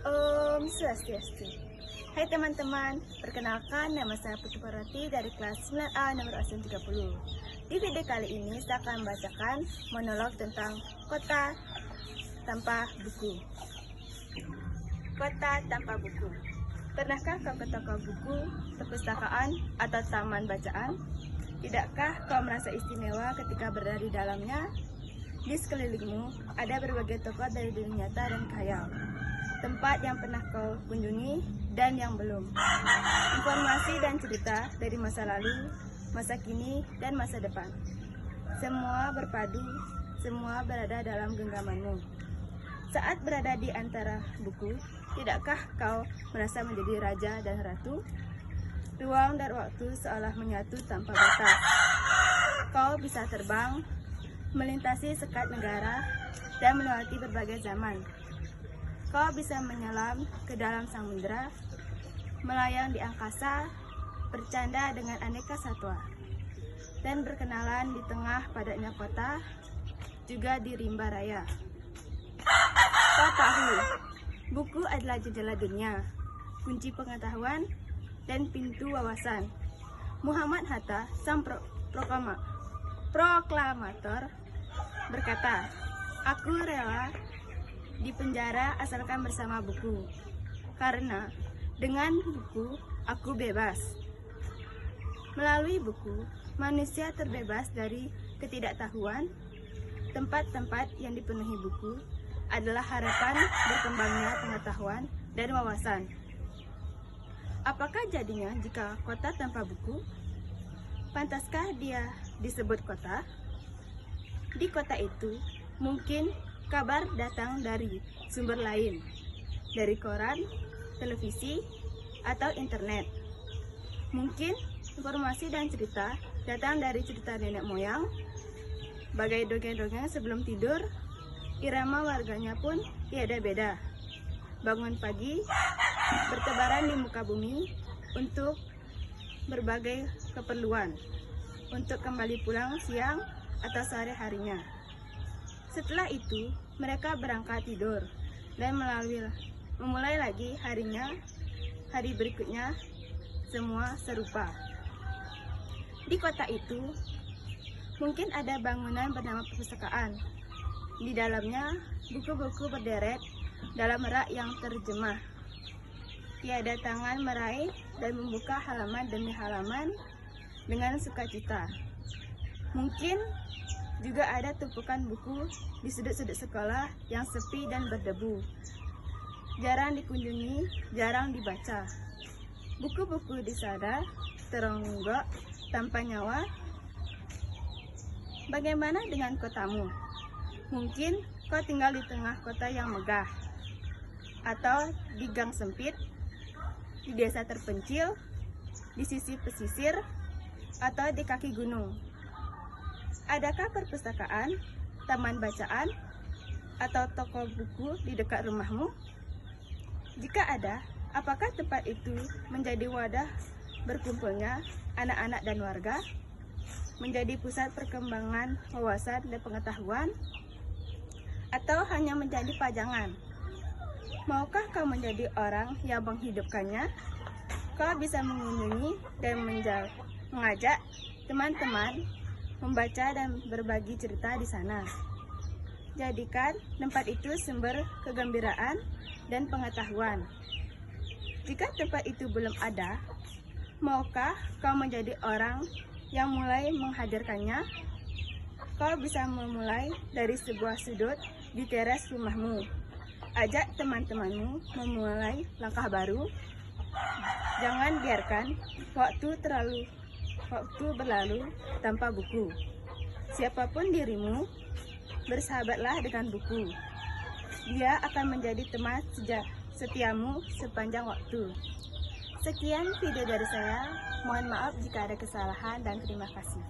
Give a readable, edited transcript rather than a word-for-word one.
Om Swastiastu. Hai teman-teman, perkenalkan nama saya Putri Parwati dari kelas 9A nomor absen 30. Di video kali ini saya akan membacakan monolog tentang kota tanpa buku. Kota tanpa buku. Pernahkah kau ke toko buku, perpustakaan, atau taman bacaan? Tidakkah kau merasa istimewa ketika berada di dalamnya? Di sekelilingmu ada berbagai tokoh dari dunia nyata dan khayal, tempat yang pernah kau kunjungi dan yang belum. Informasi dan cerita dari masa lalu, masa kini, dan masa depan. Semua berpadu, semua berada dalam genggamanmu. Saat berada di antara buku, tidakkah kau merasa menjadi raja dan ratu? Ruang dan waktu seolah menyatu tanpa batas. Kau bisa terbang, melintasi sekat negara, dan melewati berbagai zaman. Kau bisa menyelam ke dalam samudera, melayang di angkasa, bercanda dengan aneka satwa, dan berkenalan di tengah padatnya kota, juga di rimba raya. Kau tahu, buku adalah jendela dunia, kunci pengetahuan, dan pintu wawasan. Muhammad Hatta, sang proklamator, berkata, "Aku rela di penjara asalkan bersama buku, karena dengan buku aku bebas." Melalui buku, manusia terbebas dari ketidaktahuan. Tempat-tempat yang dipenuhi buku adalah harapan berkembangnya pengetahuan dan wawasan. Apakah jadinya jika kota tanpa buku? Pantaskah dia disebut kota? Di kota itu, mungkin kabar datang dari sumber lain, dari koran, televisi, atau internet. Mungkin informasi dan cerita datang dari cerita nenek moyang, bagai dongeng-dongeng sebelum tidur. Irama warganya pun tiada beda. Bangun pagi, bertebaran di muka bumi untuk berbagai keperluan, untuk kembali pulang siang atau sore harinya. Setelah itu, mereka berangkat tidur dan memulai lagi harinya, hari berikutnya, semua serupa. Di kota itu, mungkin ada bangunan bernama perpustakaan. Di dalamnya, buku-buku berderet dalam rak yang terjemah. Tiada tangan meraih dan membuka halaman demi halaman dengan sukacita. Mungkin juga ada tumpukan buku di sudut-sudut sekolah yang sepi dan berdebu. Jarang dikunjungi, jarang dibaca. Buku-buku di sana teronggok tanpa nyawa. Bagaimana dengan kotamu? Mungkin kau tinggal di tengah kota yang megah, atau di gang sempit, di desa terpencil, di sisi pesisir, atau di kaki gunung. Adakah perpustakaan, taman bacaan, atau toko buku di dekat rumahmu? Jika ada, apakah tempat itu menjadi wadah berkumpulnya anak-anak dan warga? Menjadi pusat perkembangan wawasan dan pengetahuan? Atau hanya menjadi pajangan? Maukah kau menjadi orang yang menghidupkannya? Kau bisa mengunjungi dan mengajak teman-teman membaca dan berbagi cerita di sana. Jadikan tempat itu sumber kegembiraan dan pengetahuan. Jika tempat itu belum ada, maukah kau menjadi orang yang mulai menghadirkannya? Kau bisa memulai dari sebuah sudut di teras rumahmu. Ajak teman-temanmu memulai langkah baru. Jangan biarkan waktu berlalu tanpa buku. Siapapun dirimu, bersahabatlah dengan buku. Dia akan menjadi teman setiamu sepanjang waktu. Sekian video dari saya. Mohon maaf jika ada kesalahan dan terima kasih.